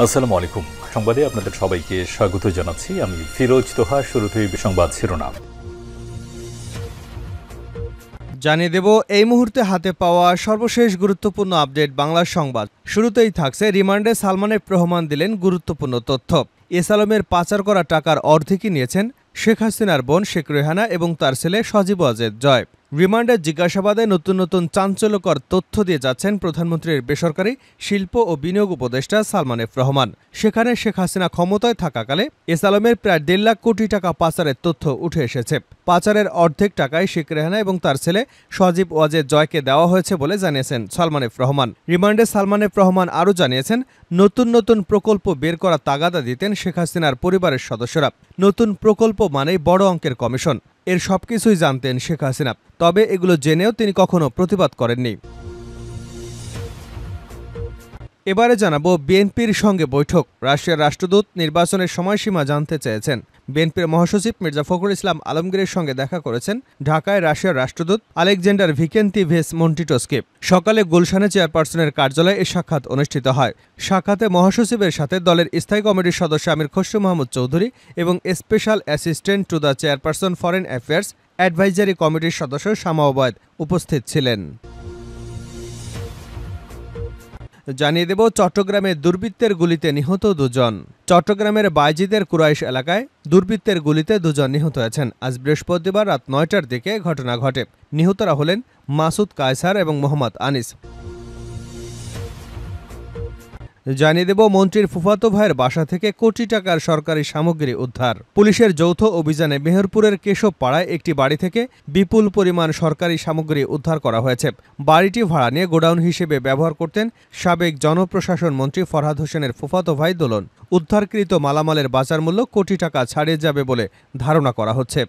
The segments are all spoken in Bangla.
আসসালামু আলাইকুম। সংবাদে আপনাদের সবাইকে স্বাগত জানাচ্ছি। আমি ফিরোজ তোহা। শুরুতেই সংবাদ শিরোনাম জানিয়ে দেব এই মুহূর্তে হাতে পাওয়া সর্বশেষ গুরুত্বপূর্ণ আপডেট বাংলা সংবাদ। শুরুতেই থাকছে রিমান্ডে সালমান এফ রহমান দিলেন গুরুত্বপূর্ণ তথ্য। এস আলমের পাচার করা টাকার অর্ধেকই নিয়েছেন শেখ হাসিনার বোন শেখ রেহানা এবং তার ছেলে সজীব ওয়াজেদ জয়। রিমান্ডের জিজ্ঞাসাবাদে নতুন নতুন চাঞ্চল্যকর তথ্য দিয়ে যাচ্ছেন প্রধানমন্ত্রীর বেসরকারি শিল্প ও বিনিয়োগ উপদেষ্টা সালমান এফ রহমান। সেখানে শেখ হাসিনা ক্ষমতায় থাকাকালে এস আলমের প্রায় 1.5 লাখ কোটি টাকা পাচারের তথ্য উঠে এসেছে। পাচারের অর্ধেক টাকায় শেখ রেহানা এবং তার ছেলে সজীব ওয়াজেদ জয়কে দেওয়া হয়েছে বলে জানিয়েছেন সালমান এফ রহমান। রিমান্ডে সালমান এফ রহমান আরও জানিয়েছেন, নতুন নতুন প্রকল্প বের করা তাগাদা দিতেন শেখ হাসিনার পরিবারের সদস্যরা। নতুন প্রকল্প মানেই বড় অঙ্কের কমিশন, এর সবকিছুই জানতেন শেখ হাসিনা। তবে এগুলো জেনেও তিনি কখনো প্রতিবাদ করেননি। এবারে জানাবো বিএনপির সঙ্গে বৈঠক। রাশিয়ার রাষ্ট্রদূত নির্বাচনের সময়সীমা জানতে চেয়েছেন। বিএনপির মহাসচিব মির্জা ফখরুল ইসলাম আলমগীরের সঙ্গে দেখা করেছেন ঢাকায় রাশিয়ার রাষ্ট্রদূত আলেকজান্ডার ভিকেন্তিভেস মন্টিটোসকে। সকালে গুলশানে চেয়ারপারসনের কার্যালয়ে এ সাক্ষাৎ অনুষ্ঠিত হয়। সাক্ষাতে মহাসচিবের সাথে দলের স্থায়ী কমিটির সদস্য আমির খসরু মাহমুদ চৌধুরী এবং special assistant to the chairperson foreign affairs advisory কমিটির সদস্য শামা ওবায়দ উপস্থিত ছিলেন। জানিয়ে দেব চট্টগ্রামে দুর্বৃত্তের গুলিতে নিহত 2 জন। চট্টগ্রামের বাইজিদের কুরাইশ এলাকায় দুর্বৃত্তের গুলিতে 2 জন নিহত হয়েছেন। আজ বৃহস্পতিবার রাত 9টার দিকে ঘটনা ঘটে। নিহতরা হলেন মাসুদ কায়সার এবং মোহাম্মদ আনিস। জানিয়ে দেব মন্ত্রীর ফুফাতো ভাইয়ের বাসা থেকে কোটি টাকার সরকারি সামগ্রী উদ্ধার। পুলিশের যৌথ অভিযানে মেহেরপুরের কেশবপাড়ায় একটি বাড়ি থেকে বিপুল পরিমাণ সরকারি সামগ্রী উদ্ধার করা হয়েছে। বাড়িটি ভাড়া নিয়ে গোডাউন হিসেবে ব্যবহার করতেন সাবেক জনপ্রশাসন মন্ত্রী ফরহাদ হোসেনের ফুফাতো ভাই দোলন। উদ্ধারকৃত মালামালের বাজার মূল্য কোটি টাকা ছাড়িয়ে যাবে বলে ধারণা করা হচ্ছে।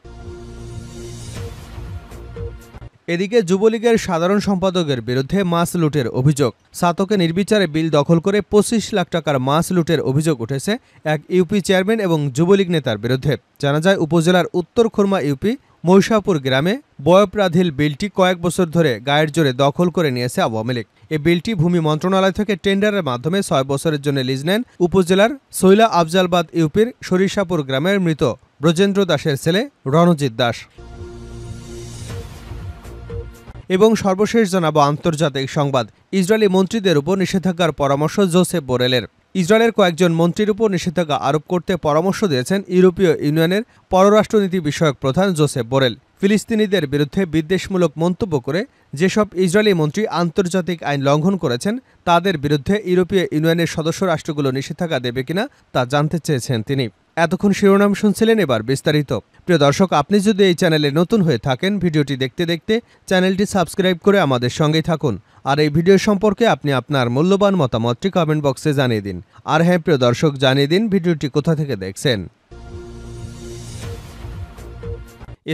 এদিকে যুবলীগের সাধারণ সম্পাদকের বিরুদ্ধে মাছ লুটের অভিযোগ। সাতকে নির্বিচারে বিল দখল করে 25 লাখ টাকার মাছ লুটের অভিযোগ উঠেছে এক ইউপি চেয়ারম্যান এবং যুবলীগ নেতার বিরুদ্ধে। জানা যায়, উপজেলার উত্তর খুরমা ইউপি মহিষাপুর গ্রামে বয়প্রাধিল বিলটি কয়েক বছর ধরে গায়ের জোরে দখল করে নিয়েছে আওয়ামী লীগ। এই বিলটি ভূমি মন্ত্রণালয় থেকে টেন্ডারের মাধ্যমে 6 বছরের জন্য লিজ নেন উপজেলার সৈলা আফজালবাদ ইউপির সরিষাপুর গ্রামের মৃত ব্রজেন্দ্র দাসের ছেলে রণজিৎ দাস। এবং সর্বশেষ জানাবো আন্তর্জাতিক সংবাদ। ইসরায়েলি মন্ত্রীদের উপর নিষেধাজ্ঞার পরামর্শ জোসেফ বোরেলের। ইসরায়েলের কয়েকজন মন্ত্রীর উপর নিষেধাজ্ঞা আরোপ করতে পরামর্শ দিয়েছেন ইউরোপীয় ইউনিয়নের পররাষ্ট্রনীতি বিষয়ক প্রধান জোসেফ বোরেল। ফিলিস্তিনিদের বিরুদ্ধে বিদ্বেষমূলক মন্তব্য করে যেসব ইসরায়েলি মন্ত্রী আন্তর্জাতিক আইন লঙ্ঘন করেছেন তাদের বিরুদ্ধে ইউরোপীয় ইউনিয়নের সদস্য রাষ্ট্রগুলো নিষেধাজ্ঞা দেবে কিনা তা জানতে চেয়েছেন তিনি। এতক্ষণ শিরোনাম শুনছিলেন, এবার বিস্তারিত। প্রিয় দর্শক, আপনি যদি এই চ্যানেলে নতুন হয়ে থাকেন, ভিডিওটি দেখতে দেখতে চ্যানেলটি সাবস্ক্রাইব করে আমাদের সঙ্গেই থাকুন। আর এই ভিডিও সম্পর্কে আপনি আপনার মূল্যবান মতামতটি কমেন্ট বক্সে জানিয়ে দিন। আর হ্যাঁ প্রিয় দর্শক, জানিয়ে দিন ভিডিওটি কোথা থেকে দেখছেন।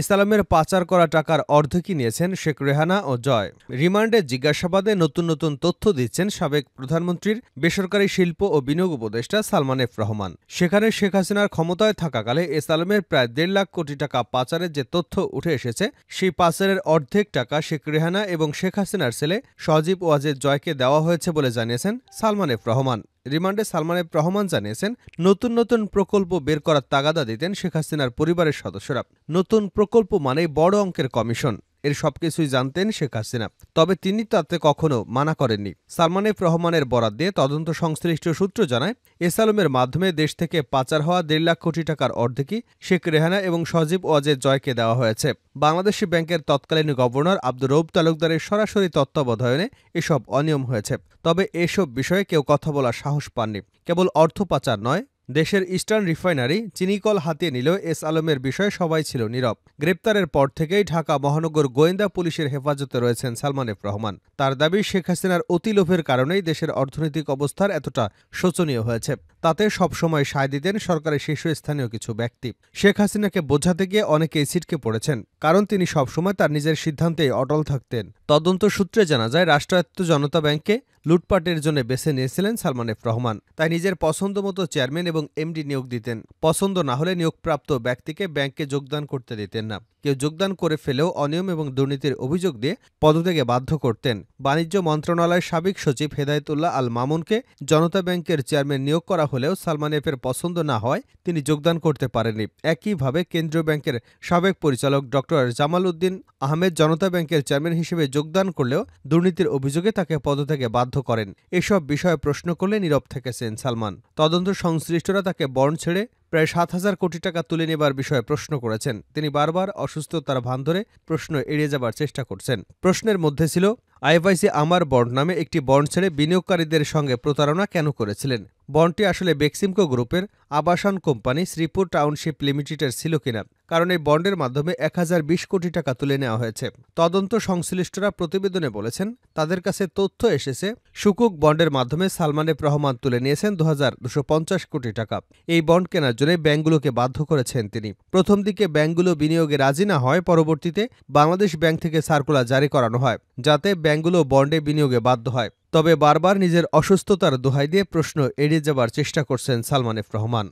এস আলমের পাচার করা টাকার অর্ধেকই নিয়েছেন শেখ রেহানা ও জয়। রিমান্ডে জিজ্ঞাসাবাদে নতুন নতুন তথ্য দিচ্ছেন সাবেক প্রধানমন্ত্রীর বেসরকারি শিল্প ও বিনিয়োগ উপদেষ্টা সালমান এফ রহমান। সেখানে শেখ হাসিনার ক্ষমতায় থাকাকালে এস আলমের প্রায় 1.5 লাখ কোটি টাকা পাচারের যে তথ্য উঠে এসেছে, সেই পাচারের অর্ধেক টাকা শেখ রেহানা এবং শেখ হাসিনার ছেলে সজীব ওয়াজেদ জয়কে দেওয়া হয়েছে বলে জানিয়েছেন সালমান এফ রহমান। রিমান্ডে সালমান এফ রহমান জানিয়েছেন, নতুন নতুন প্রকল্প বের করার তাগাদা দিতেন শেখ হাসিনার পরিবারের সদস্যরা। নতুন প্রকল্প মানেই বড় অঙ্কের কমিশন, এর সবকিছুই জানতেন শেখ হাসিনা। তবে তিনি তাতে কখনো মানা করেননি। সালমান এফ রহমানের বরাত দিয়ে তদন্ত সংশ্লিষ্ট সূত্র জানায়, এস আলমের মাধ্যমে দেশ থেকে পাচার হওয়া 1.5 লাখ কোটি টাকার অর্ধেকই শেখ রেহানা এবং সজীব ওয়াজেদ জয়কে দেওয়া হয়েছে। বাংলাদেশি ব্যাংকের তৎকালীন গভর্নর আব্দুর রউফ তালুকদারের সরাসরি তত্ত্বাবধানে এসব অনিয়ম হয়েছে। তবে এসব বিষয়ে কেউ কথা বলার সাহস পাননি। কেবল অর্থ পাচার নয়, দেশের ইস্টার্ন রিফাইনারি চিনিকল হাতিয়ে নিলেও এস আলমের বিষয়ে সবাই ছিল নীরব। গ্রেপ্তারের পর থেকেই ঢাকা মহানগর গোয়েন্দা পুলিশের হেফাজতে রয়েছেন সালমান এফ রহমান। তার দাবি, শেখ হাসিনার অতি লোভের কারণেই দেশের অর্থনৈতিক অবস্থার এতটা শোচনীয় হয়েছে। তাতে সবসময় সায় দিতেন সরকারের শীর্ষস্থানীয় কিছু ব্যক্তি। শেখ হাসিনাকে বোঝাতে গিয়ে অনেকেই ছিটকে পড়েছেন, কারণ তিনি সবসময় তার নিজের সিদ্ধান্তেই অটল থাকতেন। তদন্ত সূত্রে জানা যায়, রাষ্ট্রায়ত্ত জনতা ব্যাংকে লুটপাটের জন্য বেছে নিয়েছিলেন সালমান এফ রহমান। তাই নিজের পছন্দ মতো চেয়ারম্যান এবং এমডি নিয়োগ দিতেন। পছন্দ না হলে নিয়োগপ্রাপ্ত ব্যক্তিকে ব্যাংকে যোগদান করতে দিতেন না। কেউ যোগদান করে ফেলেও অনিয়ম এবং দুর্নীতির অভিযোগ দিয়ে পদত্যাগে বাধ্য করতেন। বাণিজ্য মন্ত্রণালয়ের সাবেক সচিব হেদায়েতুল্লাহ আল মামুনকে জনতা ব্যাংকের চেয়ারম্যান নিয়োগ করা হলেও সালমান এফের পছন্দ না হয় তিনি যোগদান করতে পারেননি। একইভাবে কেন্দ্রীয় ব্যাংকের সাবেক পরিচালক ডক্টর জামাল উদ্দিন আহমেদ জনতা ব্যাংকের চেয়ারম্যান হিসেবে যোগদান করলেও দুর্নীতির অভিযোগে তাকে পদত্যাগে বাধ্য করেন। এসব বিষয়ে প্রশ্ন করলে নীরব থেকেছেন সালমান। তদন্ত সংশ্লিষ্টরা তাকে বন্ড ছেড়ে প্রায় ৭,০০০ কোটি টাকা তুলে নেবার বিষয়ে প্রশ্ন করেছেন। তিনি বারবার অসুস্থতার ভান ধরে প্রশ্ন এড়িয়ে যাবার চেষ্টা করছেন। প্রশ্নের মধ্যে ছিল, আইএফআইসি আমার বন্ড নামে একটি বন্ড ছেড়ে বিনিয়োগকারীদের সঙ্গে প্রতারণা কেন করেছিলেন? বন্ডটি আসলে বেক্সিমকো গ্রুপের আবাসন কোম্পানি শ্রীপুর টাউনশিপ লিমিটেডের ছিল কিনা, কারণ এই বন্ডের মাধ্যমে ১,০২০ কোটি টাকা তুলে নেওয়া হয়েছে। তদন্ত সংশ্লিষ্টরা প্রতিবেদনে বলেছেন, তাদের কাছে তথ্য এসেছে সুকুক বন্ডের মাধ্যমে সালমান এফ রহমান তুলে নিয়েছেন ২,২৫০ কোটি টাকা। এই বন্ড কেনার জন্য ব্যাংকগুলোকে বাধ্য করেছেন তিনি। প্রথম দিকে ব্যাংকগুলো বিনিয়োগে রাজি না হয় পরবর্তীতে বাংলাদেশ ব্যাংক থেকে সার্কুলার জারি করানো হয়, যাতে ব্যাংকগুলো বন্ডে বিনিয়োগে বাধ্য হয়। তবে বারবার নিজের অসুস্থতার দোহাই দিয়ে প্রশ্ন এড়িয়ে যাবার চেষ্টা করছেন সালমান এফ রহমান।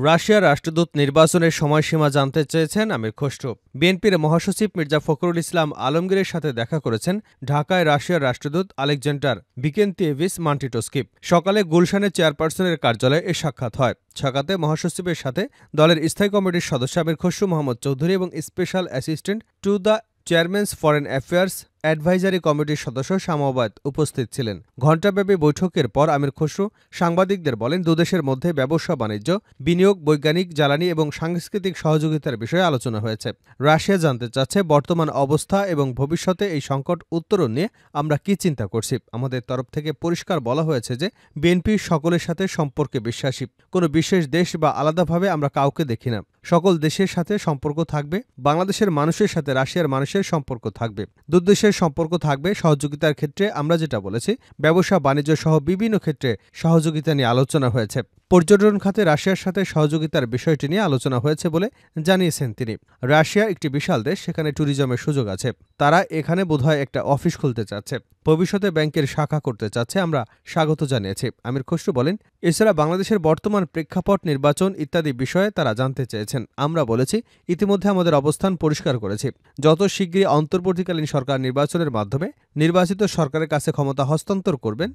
রাশিয়ার রাষ্ট্রদূত নির্বাচনের সময়সীমা জানতে চেয়েছেন আমির খসরু। বিএনপির মহাসচিব মির্জা ফখরুল ইসলাম আলমগীরের সাথে দেখা করেছেন ঢাকায় রাশিয়ার রাষ্ট্রদূত আলেকজান্ডার ভিকেন্তিয়েভিচ মান্টিটোস্কি। সকালে গুলশানের চেয়ারপারসনের কার্যালয়ে এ সাক্ষাৎ হয়। সাক্ষাতে মহাসচিবের সাথে দলের স্থায়ী কমিটির সদস্য আমির খসরু মোহাম্মদ চৌধুরী এবং special assistant to the chairman's foreign affairs advisory কমিটির সদস্য শামা উপস্থিত ছিলেন। ঘণ্টাব্যাপী বৈঠকের পর আমির খসরু সাংবাদিকদের বলেন, দুদেশের মধ্যে ব্যবসা বাণিজ্য, বিনিয়োগ, বৈজ্ঞানিক, জ্বালানি এবং সাংস্কৃতিক সহযোগিতার বিষয়ে আলোচনা হয়েছে। রাশিয়া জানতে চাচ্ছে বর্তমান অবস্থা এবং ভবিষ্যতে এই সংকট উত্তরণ নিয়ে আমরা কি চিন্তা করছি। আমাদের তরফ থেকে পরিষ্কার বলা হয়েছে যে বিএনপি সকলের সাথে সম্পর্কে বিশ্বাসী। কোনো বিশেষ দেশ বা আলাদাভাবে আমরা কাউকে দেখি না। সকল দেশের সাথে সম্পর্ক থাকবে। বাংলাদেশের মানুষের সাথে রাশিয়ার মানুষের সম্পর্ক থাকবে। দুদেশের সম্পর্ক থাকবে। সহযোগিতার ক্ষেত্রে আমরা যেটা বলেছি, ব্যবসা বাণিজ্য সহ বিভিন্ন ক্ষেত্রে সহযোগিতা নিয়ে আলোচনা হয়েছে। পর্যটন খাতে রাশিয়ার সাথে সহযোগিতার বিষয়টি নিয়ে আলোচনা হয়েছে বলে জানিয়েছেন তিনি। রাশিয়া একটি বিশাল দেশ, সেখানে ট্যুরিজমের সুযোগ আছে। তারা এখানে বোধহয় একটা অফিস খুলতে চাচ্ছে, ভবিষ্যতে ব্যাংকের শাখা করতে চাচ্ছে, আমরা স্বাগত জানিয়েছি। আমির খসরু বলেন, এছাড়া বাংলাদেশের বর্তমান প্রেক্ষাপট, নির্বাচন ইত্যাদি বিষয়ে তারা জানতে চেয়েছেন। আমরা বলেছি, ইতিমধ্যে আমাদের অবস্থান পরিষ্কার করেছি। যত শীঘ্রই অন্তর্বর্তীকালীন সরকার নির্বাচনের মাধ্যমে নির্বাচিত সরকারের কাছে ক্ষমতা হস্তান্তর করবেন।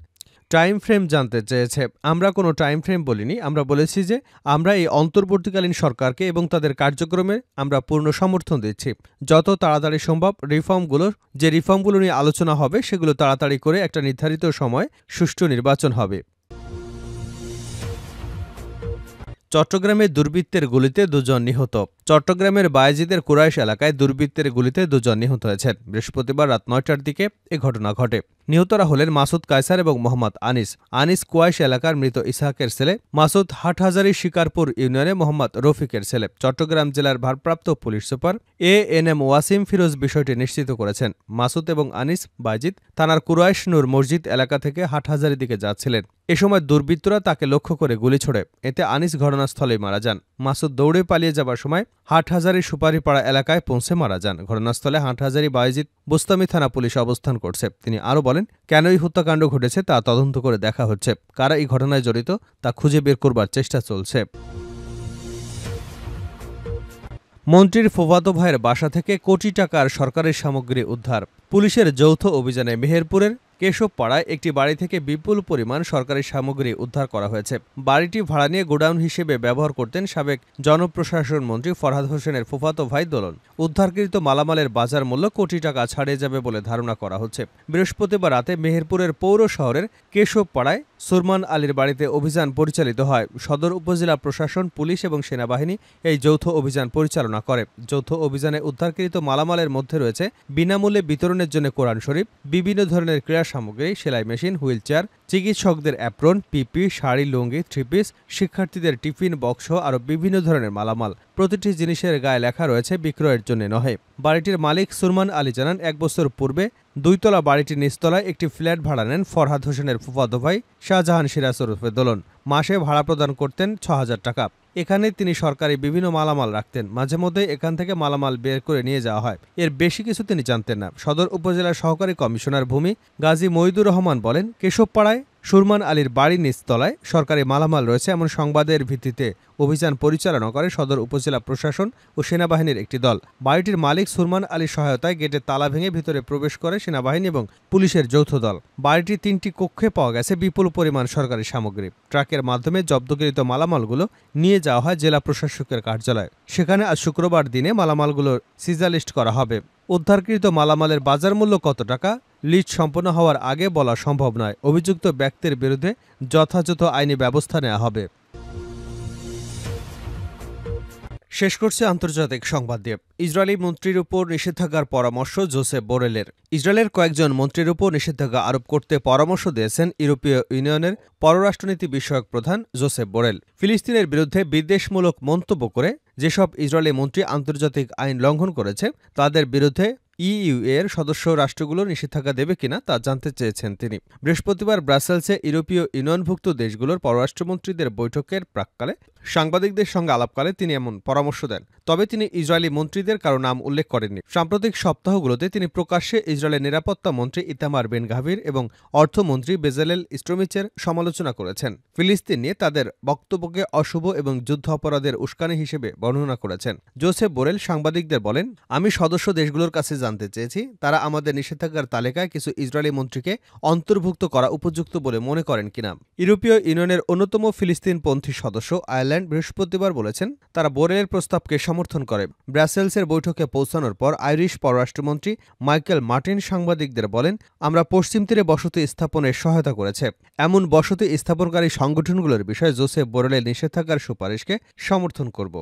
টাইম ফ্রেম জানতে চেয়েছে। আমরা কোনো টাইম ফ্রেম বলিনি। আমরা বলেছি যে আমরা এই অন্তর্বর্তীকালীন সরকারকে এবং তাদের কার্যক্রমে আমরা পূর্ণ সমর্থন দিচ্ছি। যত তাড়াতাড়ি সম্ভব রিফর্মগুলো নিয়ে আলোচনা হবে, সেগুলো তাড়াতাড়ি করে একটা নির্ধারিত সময় সুষ্ঠু নির্বাচন হবে। চট্টগ্রামে দুর্বৃত্তের গুলিতে ২ জন নিহত। চট্টগ্রামের বায়েজিদের কুরাইশ এলাকায় দুর্বৃত্তের গুলিতে ২ জন নিহত হয়েছেন। বৃহস্পতিবার রাত ৯টার দিকে এ ঘটনা ঘটে। নিহতরা হলেন মাসুদ কায়সার এবং মোহাম্মদ আনিস। আনিস কুরাইশ এলাকার মৃত ইসহাকের ছেলে, মাসুদ হাটহাজারী শিকারপুর ইউনিয়নে মোহাম্মদ রফিকের ছেলে। চট্টগ্রাম জেলার ভারপ্রাপ্ত police super ANM Wasim Firoz বিষয়টি নিশ্চিত করেছেন। মাসুদ এবং আনিস বায়েজিদ থানার কুরাইশ নূর মসজিদ এলাকা থেকে হাটহাজারীর দিকে যাচ্ছিলেন। এ সময় দুর্বৃত্তরা তাকে লক্ষ্য করে গুলি ছোড়ে। এতে আনিস ঘটনাস্থলেই মারা যান। মাসুদ দৌড়ে পালিয়ে যাবার সময় হাটহাজারী সুপারিপাড়া এলাকায় পৌঁছে মারা যান। ঘটনাস্থলে হাটহাজারী বায়েজিদ বোস্তামি থানা পুলিশ অবস্থান করছে। তিনি আরও বলেন, কেন এই হত্যাকাণ্ড ঘটেছে তা তদন্ত করে দেখা হচ্ছে। কারা এই ঘটনায় জড়িত তা খুঁজে বের করবার চেষ্টা চলছে। মন্ত্রীর ফুফাতো ভাইয়ের বাসা থেকে কোটি টাকার সরকারি সামগ্রী উদ্ধার। পুলিশের যৌথ অভিযানে মেহেরপুরের কেশবপাড়ায় একটি বাড়ি থেকে বিপুল পরিমাণ সরকারি সামগ্রী উদ্ধার করা হয়েছে। বাড়িটি ভাড়া নিয়ে গোডাউন হিসেবে ব্যবহার করতেন সাবেক জনপ্রশাসন মন্ত্রী ফরহাদ হোসেনের ফুফাতো ভাই দোলন। উদ্ধারকৃত মালামালের বাজার মূল্য কোটি টাকা ছাড়িয়ে যাবে বলে ধারণা করা হচ্ছে। বৃহস্পতিবার রাতে মেহেরপুরের পৌর শহরের কেশবপাড়ায় সুরমান আলীর বাড়িতে অভিযান পরিচালিত হয়। সদর উপজেলা প্রশাসন, পুলিশ এবং সেনাবাহিনী এই যৌথ অভিযান পরিচালনা করে। যৌথ অভিযানে উদ্ধারকৃত মালামালের মধ্যে রয়েছে বিনামূল্যে বিতরণের জন্য কোরআন শরীফ, বিভিন্ন ধরনের ক্রীড়া সামগ্রী, সেলাই মেশিন, হুইলচেয়ার, চিকিৎসকদের অ্যাপ্রন, পিপি, শাড়ি, লুঙ্গি, থ্রিপিস, শিক্ষার্থীদের টিফিন বক্স আরও বিভিন্ন ধরনের মালামাল। প্রতিটি জিনিসের গায়ে লেখা রয়েছে বিক্রয়ের জন্য নহে। বাড়িটির মালিক সুরমান আলী জানান, ১ বছর পূর্বে ২ তলা বাড়িটির নিচতলায় একটি ফ্ল্যাট ভাড়া নেন ফরহাদ হোসেনের ফুফাতো ভাই শাহজাহান সিরাজ ওরফে দোলন। মাসে ভাড়া প্রদান করতেন ৬,০০০ টাকা। এখানে তিনি সরকারি বিভিন্ন মালামাল রাখতেন। মাঝে মধ্যে এখান থেকে মালামাল বের করে নিয়ে যাওয়া হয়। এর বেশি কিছু তিনি জানতেন না। সদর উপজেলার সহকারী কমিশনার ভূমি গাজী মইদুর রহমান বলেন, কেশবপাড়ায় সুরমান আলীর বাড়ির নিচতলায় সরকারি মালামাল রয়েছে এমন সংবাদের ভিত্তিতে অভিযান পরিচালনা করে সদর উপজেলা প্রশাসন ও সেনাবাহিনীর একটি দল। বাড়িটির মালিক সুরমান আলীর সহায়তায় গেটের তালা ভেঙে ভিতরে প্রবেশ করে সেনাবাহিনী এবং পুলিশের যৌথ দল। বাড়িটির 3টি কক্ষে পাওয়া গেছে বিপুল পরিমাণ সরকারি সামগ্রী। ট্রাকের মাধ্যমে জব্দকৃত মালামালগুলো নিয়ে যাওয়া হয় জেলা প্রশাসকের কার্যালয়ে। সেখানে আজ শুক্রবার দিনে মালামালগুলোর সিজালিস্ট করা হবে। উদ্ধারকৃত মালামালের বাজার মূল্য কত টাকা লিস্ট সম্পন্ন হওয়ার আগে বলা সম্ভব নয়। অভিযুক্ত ব্যক্তির বিরুদ্ধে যথাযথ আইনি ব্যবস্থা নেওয়া হবে। শেষ করছে আন্তর্জাতিক সংবাদ দিয়ে। ইসরায়েলি মন্ত্রীর উপর নিষেধাজ্ঞার পরামর্শ জোসেফ বোরেলের। ইসরায়েলের কয়েকজন মন্ত্রীর উপর নিষেধাজ্ঞা আরোপ করতে পরামর্শ দিয়েছেন ইউরোপীয় ইউনিয়নের পররাষ্ট্রনীতি বিষয়ক প্রধান জোসেফ বোরেল। ফিলিস্তিনের বিরুদ্ধে বিদ্বেষমূলক মন্তব্য করে যেসব ইসরায়েলি মন্ত্রী আন্তর্জাতিক আইন লঙ্ঘন করেছে তাদের বিরুদ্ধে ইইউ এর সদস্য রাষ্ট্রগুলো নিষেধাজ্ঞা দেবে কিনা তা জানতে চেয়েছেন তিনি। বৃহস্পতিবার ব্রাসেলসে ইউরোপীয় ইউনিয়নভুক্ত দেশগুলোর পররাষ্ট্রমন্ত্রীদের বৈঠকের প্রাক্কালে সাংবাদিকদের সঙ্গে আলাপকালে তিনি এমন পরামর্শ দেন। তবে তিনি ইসরায়েলি মন্ত্রীদের কারো নাম উল্লেখ করেননি। সাম্প্রতিক সপ্তাহগুলোতে তিনি প্রকাশ্যে ইসরায়েলের নিরাপত্তা মন্ত্রী ইতামার বেন গাভির এবং অর্থমন্ত্রী বেজালেল স্ট্রোমিচের সমালোচনা করেছেন। ফিলিস্তিন নিয়ে তাদের বক্তব্যকে অশুভ এবং যুদ্ধ অপরাধের উস্কানি হিসেবে বর্ণনা করেছেন। জোসেফ বোরেল সাংবাদিকদের বলেন, আমি সদস্য দেশগুলোর কাছে জানতে চেয়েছি তারা আমাদের নিষেধাজ্ঞার তালিকায় কিছু ইসরায়েলি মন্ত্রীকে অন্তর্ভুক্ত করা উপযুক্ত বলে মনে করেন কিনা। ইউরোপীয় ইউনিয়নের অন্যতম ফিলিস্তিনপন্থী সদস্য আয়ারল্যান্ড বৃহস্পতিবার বলেছেন তারা বোরেলের প্রস্তাবকে সমর্থন করে। ব্রাসেলসের বৈঠকে পৌঁছানোর পর আইরিশ পররাষ্ট্রমন্ত্রী মাইকেল মার্টিন সাংবাদিকদের বলেন, আমরা পশ্চিম তীরে বসতি স্থাপনের সহায়তা করেছে। এমন বসতি স্থাপনকারী সংগঠনগুলোর বিষয়ে জোসেফ বোরেলের নিষেধাজ্ঞার সুপারিশকে সমর্থন করব।